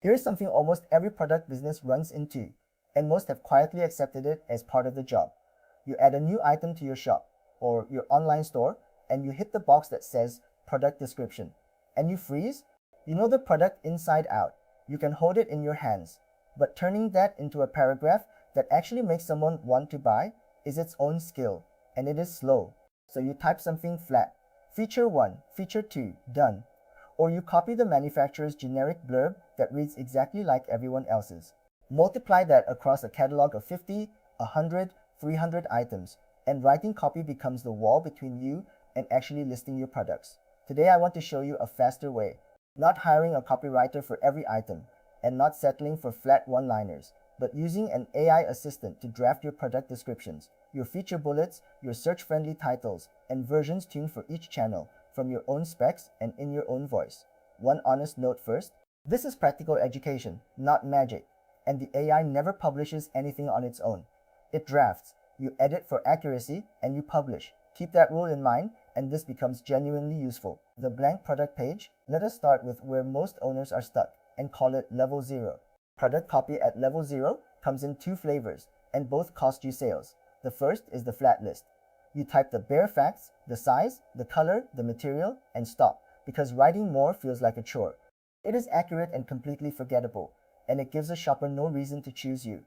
Here's something almost every product business runs into, and most have quietly accepted it as part of the job. You add a new item to your shop or your online store, and you hit the box that says product description, and you freeze. You know the product inside out. You can hold it in your hands, but turning that into a paragraph that actually makes someone want to buy is its own skill, and it is slow. So you type something flat, feature 1, feature 2, done. Or you copy the manufacturer's generic blurb that reads exactly like everyone else's. Multiply that across a catalog of 50, 100, 300 items, and writing copy becomes the wall between you and actually listing your products. Today I want to show you a faster way, not hiring a copywriter for every item, and not settling for flat one-liners, but using an AI assistant to draft your product descriptions, your feature bullets, your search-friendly titles, and versions tuned for each channel, from your own specs and in your own voice. One honest note first, this is practical education, not magic, and the AI never publishes anything on its own. It drafts, you edit for accuracy, and you publish. Keep that rule in mind, and this becomes genuinely useful. The blank product page, let us start with where most owners are stuck, and call it level 0. Product copy at level 0 comes in 2 flavors, and both cost you sales. The first is the flat list. You type the bare facts, the size, the color, the material, and stop, because writing more feels like a chore. It is accurate and completely forgettable, and it gives a shopper no reason to choose you.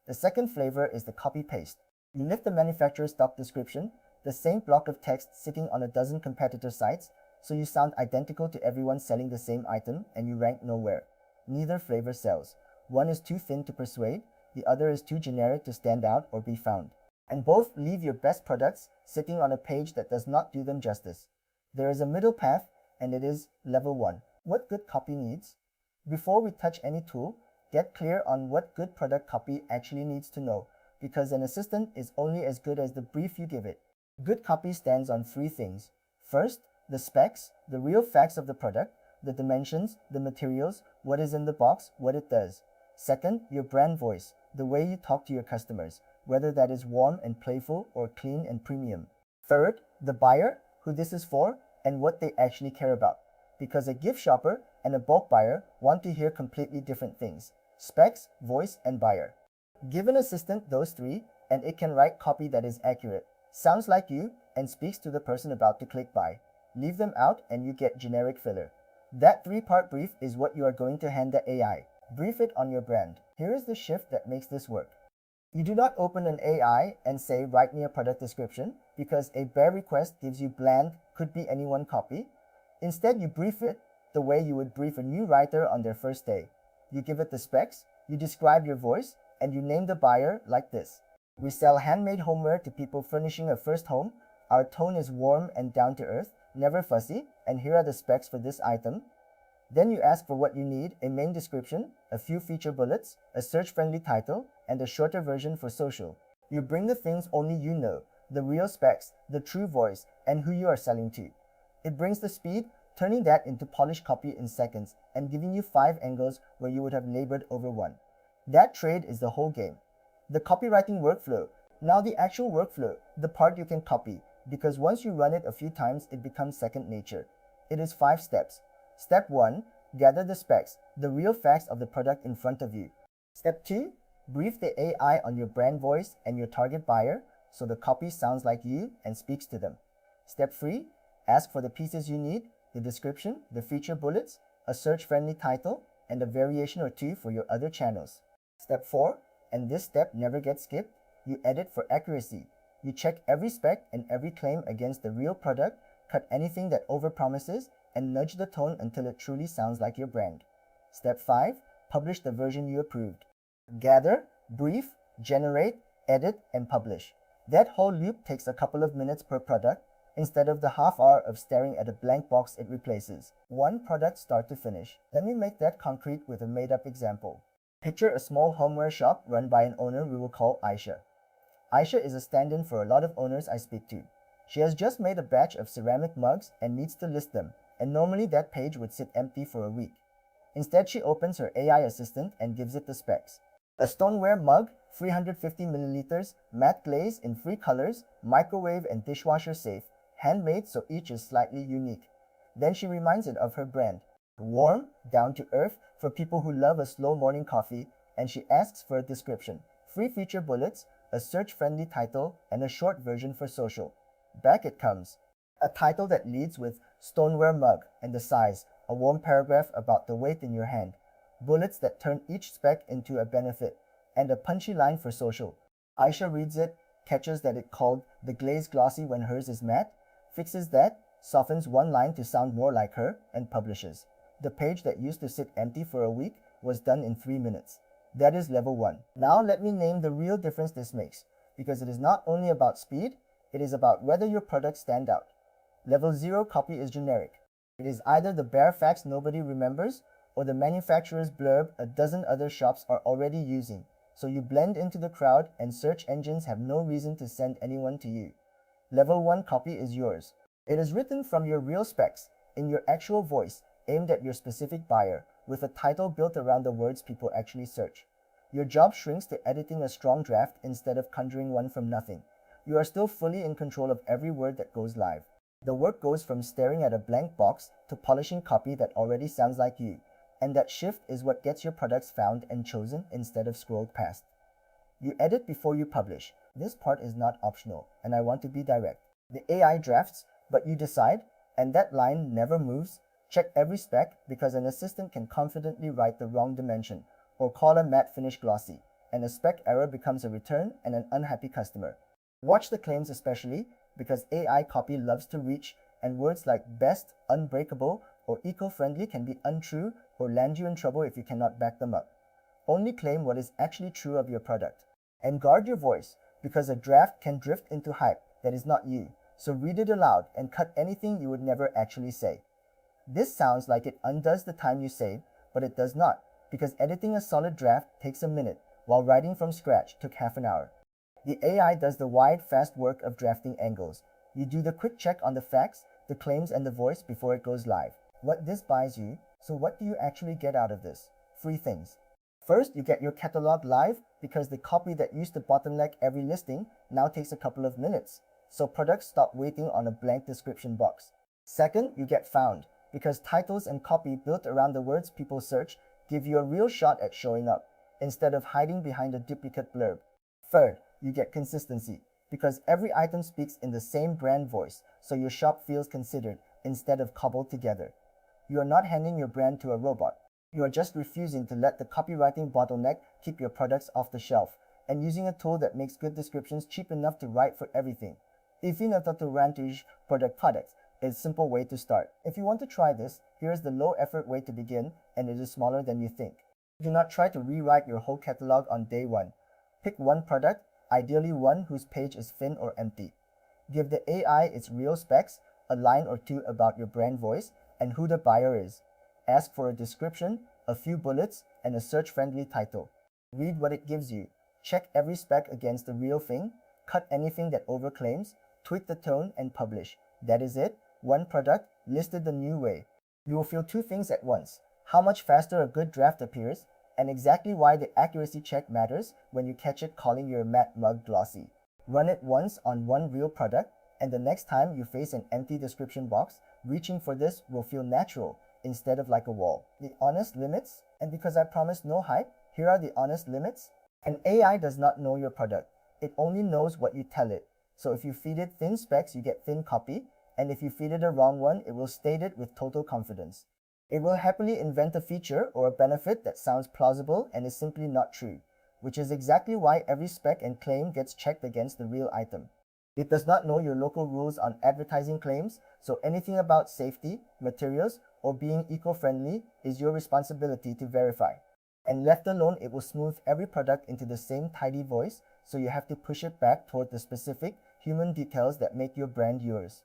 The second flavor is the copy-paste. You lift the manufacturer's stock description, the same block of text sitting on a dozen competitor sites, so you sound identical to everyone selling the same item and you rank nowhere. Neither flavor sells. One is too thin to persuade, the other is too generic to stand out or be found. And both leave your best products sitting on a page that does not do them justice. There is a middle path, and it is level 1. What good copy needs? Before we touch any tool, get clear on what good product copy actually needs to know, because an assistant is only as good as the brief you give it. Good copy stands on 3 things. First, the specs, the real facts of the product, the dimensions, the materials, what is in the box, what it does. Second, your brand voice, the way you talk to your customers, whether that is warm and playful or clean and premium. Third, the buyer, who this is for, and what they actually care about. Because a gift shopper and a bulk buyer want to hear completely different things. Specs, voice, and buyer. Give an assistant those 3, and it can write copy that is accurate, sounds like you, and speaks to the person about to click buy. Leave them out and you get generic filler. That 3-part brief is what you are going to hand the AI. Brief it on your brand. Here is the shift that makes this work. You do not open an AI and say, write me a product description, because a bare request gives you bland, could be anyone copy. Instead, you brief it the way you would brief a new writer on their first day. You give it the specs, you describe your voice, and you name the buyer like this. We sell handmade homeware to people furnishing a first home. Our tone is warm and down to earth, never fussy, and here are the specs for this item. Then you ask for what you need, a main description, a few feature bullets, a search-friendly title, and a shorter version for social. You bring the things only you know, the real specs, the true voice, and who you are selling to. It brings the speed, turning that into polished copy in seconds, and giving you 5 angles where you would have labored over 1. That trade is the whole game. The copywriting workflow. Now the actual workflow, the part you can copy, because once you run it a few times, it becomes second nature. It is 5 steps. Step 1, gather the specs, the real facts of the product in front of you. Step 2, brief the AI on your brand voice and your target buyer so the copy sounds like you and speaks to them. Step 3, ask for the pieces you need, the description, the feature bullets, a search-friendly title, and a variation or 2 for your other channels. Step 4, and this step never gets skipped, you edit for accuracy. You check every spec and every claim against the real product, cut anything that overpromises, and nudge the tone until it truly sounds like your brand. Step 5, publish the version you approved. Gather, brief, generate, edit, and publish. That whole loop takes a couple of minutes per product, instead of the half hour of staring at a blank box it replaces. One product start to finish. Let me make that concrete with a made-up example. Picture a small homeware shop run by an owner we will call Aisha. Aisha is a stand-in for a lot of owners I speak to. She has just made a batch of ceramic mugs and needs to list them, and normally that page would sit empty for a week. Instead, she opens her AI assistant and gives it the specs. A stoneware mug, 350 milliliters, matte glaze in 3 colors, microwave and dishwasher safe, handmade so each is slightly unique. Then she reminds it of her brand. Warm, down to earth, for people who love a slow morning coffee, and she asks for a description, free feature bullets, a search-friendly title, and a short version for social. Back it comes. A title that leads with stoneware mug and the size, a warm paragraph about the weight in your hand, bullets that turn each spec into a benefit, and a punchy line for social. Aisha reads it, catches that it called the glaze glossy when hers is matte, fixes that, softens one line to sound more like her, and publishes. The page that used to sit empty for a week was done in 3 minutes. That is level 1. Now let me name the real difference this makes, because it is not only about speed, it is about whether your products stand out. Level 0 copy is generic. It is either the bare facts nobody remembers, or the manufacturer's blurb a dozen other shops are already using, so you blend into the crowd and search engines have no reason to send anyone to you. Level 1 copy is yours. It is written from your real specs, in your actual voice, aimed at your specific buyer, with a title built around the words people actually search. Your job shrinks to editing a strong draft instead of conjuring one from nothing. You are still fully in control of every word that goes live. The work goes from staring at a blank box to polishing copy that already sounds like you, and that shift is what gets your products found and chosen instead of scrolled past. You edit before you publish. This part is not optional, and I want to be direct. The AI drafts, but you decide, and that line never moves. Check every spec because an assistant can confidently write the wrong dimension or call a matte finish glossy, and a spec error becomes a return and an unhappy customer. Watch the claims especially because AI copy loves to reach, and words like best, unbreakable, or eco-friendly can be untrue or land you in trouble if you cannot back them up. Only claim what is actually true of your product. And guard your voice because a draft can drift into hype that is not you, so read it aloud and cut anything you would never actually say. This sounds like it undoes the time you save, but it does not, because editing a solid draft takes a minute, while writing from scratch took half an hour. The AI does the wide, fast work of drafting angles. You do the quick check on the facts, the claims, and the voice before it goes live. What this buys you, so what do you actually get out of this? 3 things. First, you get your catalog live because the copy that used to bottleneck every listing now takes a couple of minutes, so products stop waiting on a blank description box. Second, you get found because titles and copy built around the words people search give you a real shot at showing up, instead of hiding behind a duplicate blurb. Third, you get consistency because every item speaks in the same brand voice, so your shop feels considered instead of cobbled together. You are not handing your brand to a robot. You are just refusing to let the copywriting bottleneck keep your products off the shelf, and using a tool that makes good descriptions cheap enough to write for everything. Even if to rantage products is a simple way to start. If you want to try this, here is the low effort way to begin, and it is smaller than you think. Do not try to rewrite your whole catalog on day 1. Pick one product, ideally one whose page is thin or empty. Give the AI its real specs, a line or two about your brand voice, and who the buyer is. Ask for a description, a few bullets, and a search-friendly title. Read what it gives you. Check every spec against the real thing, cut anything that overclaims, tweak the tone, and publish. That is it. One product, listed the new way. You will feel 2 things at once: how much faster a good draft appears, and exactly why the accuracy check matters when you catch it calling your matte mug glossy. Run it once on one real product, and the next time you face an empty description box, reaching for this will feel natural instead of like a wall. The honest limits, and because I promised no hype, here are the honest limits. An AI does not know your product. It only knows what you tell it. So if you feed it thin specs, you get thin copy, and if you feed it a wrong one, it will state it with total confidence. It will happily invent a feature or a benefit that sounds plausible and is simply not true, which is exactly why every spec and claim gets checked against the real item. It does not know your local rules on advertising claims, so anything about safety, materials, or being eco-friendly is your responsibility to verify. And left alone, it will smooth every product into the same tidy voice, so you have to push it back toward the specific human details that make your brand yours.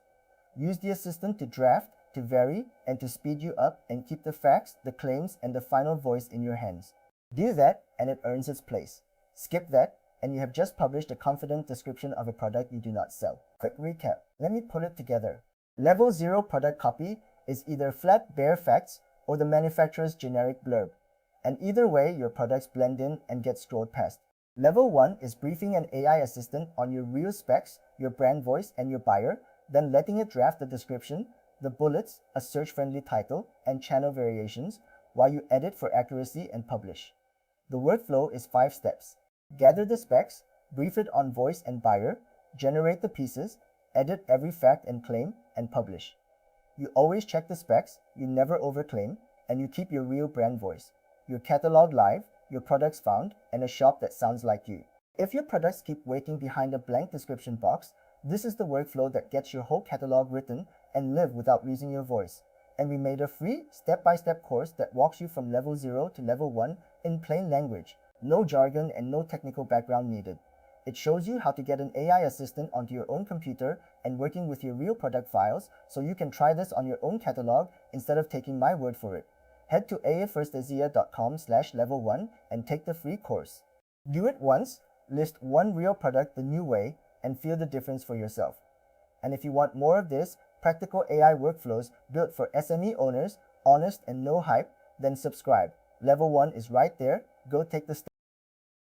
Use the assistant to draft, to vary, and to speed you up, and keep the facts, the claims, and the final voice in your hands. Do that, and it earns its place. Skip that, and you have just published a confident description of a product you do not sell. Quick recap. Let me put it together. Level 0 product copy is either flat bare facts or the manufacturer's generic blurb. And either way, your products blend in and get scrolled past. Level 1 is briefing an AI assistant on your real specs, your brand voice, and your buyer, then letting it draft the description, the bullets, a search-friendly title, and channel variations, while you edit for accuracy and publish. The workflow is 5 steps. Gather the specs, brief it on voice and buyer, generate the pieces, edit every fact and claim, and publish. You always check the specs, you never overclaim, and you keep your real brand voice. Your catalog live, your products found, and a shop that sounds like you. If your products keep waiting behind a blank description box, this is the workflow that gets your whole catalog written and live without losing your voice. And we made a free, step-by-step course that walks you from level 0 to level 1 in plain language. No jargon and no technical background needed. It shows you how to get an AI assistant onto your own computer and working with your real product files so you can try this on your own catalog instead of taking my word for it. Head to afirstasea.com/level1 and take the free course. Do it once, list one real product the new way, and feel the difference for yourself. And if you want more of this, practical AI workflows built for SME owners, honest and no hype, then subscribe. Level 1 is right there. Go take the step.